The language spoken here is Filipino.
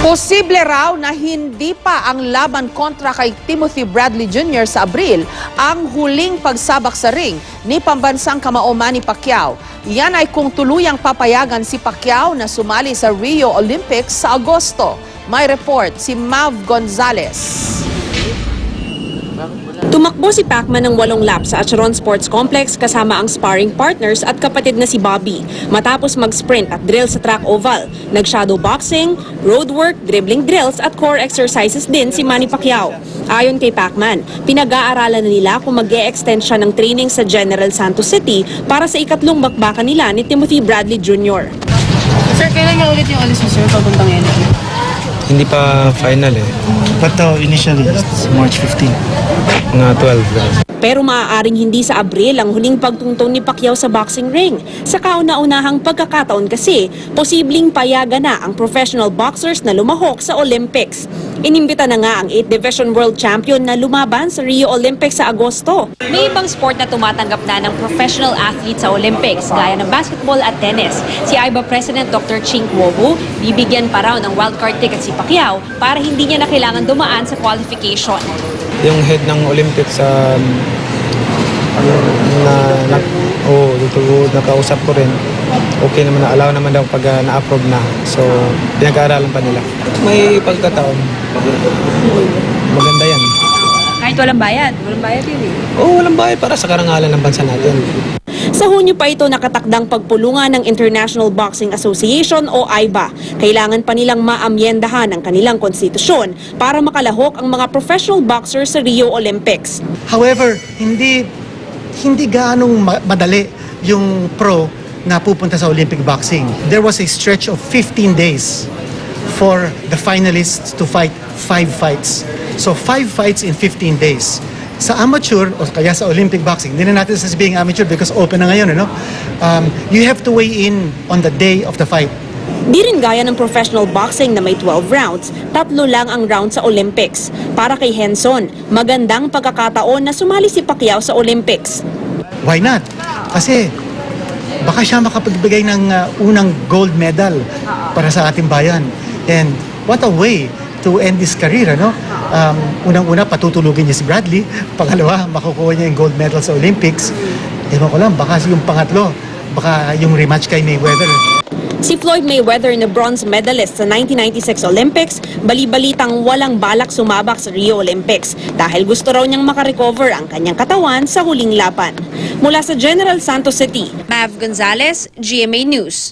Posible raw na hindi pa ang laban kontra kay Timothy Bradley Jr. sa Abril ang huling pagsabak sa ring ni pambansang kamao Manny Pacquiao. Yan ay kung tuluyang papayagan si Pacquiao na sumali sa Rio Olympics sa Agosto. May report si Mav Gonzalez. Tumakbo si Pacman ng 8 laps sa Acheron Sports Complex kasama ang sparring partners at kapatid na si Bobby matapos mag-sprint at drill sa track oval. Nag-shadow boxing, road work, dribbling drills at core exercises din si Manny Pacquiao. Ayon kay Pacman, pinag-aaralan na nila kung mag-e-extend siya ng training sa General Santos City para sa ikatlong bakbakan nila ni Timothy Bradley Jr. Sir, kailan nga ulit yung alis mo, sir, papuntang NA? Hindi pa final eh. But initially, it's March 15. Mga 12 guys. Pero maaaring hindi sa Abril ang huling pagtungtong ni Pacquiao sa boxing ring. Sa kauna-unahang pagkakataon kasi, posibleng payagan na ang professional boxers na lumahok sa Olympics. Inimbita na nga ang 8th Division World Champion na lumaban sa Rio Olympics sa Agosto. May ibang sport na tumatanggap na ng professional athlete sa Olympics, gaya ng basketball at tennis. Si AIBA President Dr. Ching Kuobu, bibigyan pa raw ng wildcard ticket si Pacquiao para hindi niya na kailangan dumaan sa qualification. Yung head ng Olympics nakausap ko rin. Okay naman, allow naman daw pag na-approve na. So, pinag-aaralan pa nila. May pagkataon. Maganda yan. Kahit walang bayad? Walang bayad yun eh. Oo, walang bayad para sa karangalan ng bansa natin. Sa Hunyo pa ito nakatakdang pagpulungan ng International Boxing Association o AIBA. Kailangan pa nilang maamyendahan ang kanilang konstitusyon para makalahok ang mga professional boxers sa Rio Olympics. However, hindi gaanong madali yung pro na pupunta sa Olympic boxing. There was a stretch of 15 days for the finalists to fight 5 fights. So 5 fights in 15 days. Sa amateur o kaya sa Olympic boxing, hindi na natin sasabing amateur because open na ngayon, you have to weigh in on the day of the fight. Di rin gaya ng professional boxing na may 12 rounds, 3 lang ang round sa Olympics. Para kay Henson, magandang pagkakataon na sumali si Pacquiao sa Olympics. Why not? Kasi baka siya makapagbigay ng unang gold medal para sa ating bayan. And what a way to end this career, unang-una, patutulugin niya si Bradley. Pangalawa, makukuha niya yung gold medal sa Olympics. Ewan ko lang, baka yung pangatlo, baka yung rematch kay Mayweather. Si Floyd Mayweather na bronze medalist sa 1996 Olympics, bali-balitang walang balak sumabak sa Rio Olympics dahil gusto raw niyang makarecover ang kanyang katawan sa huling laban. Mula sa General Santos City, Mav Gonzalez, GMA News.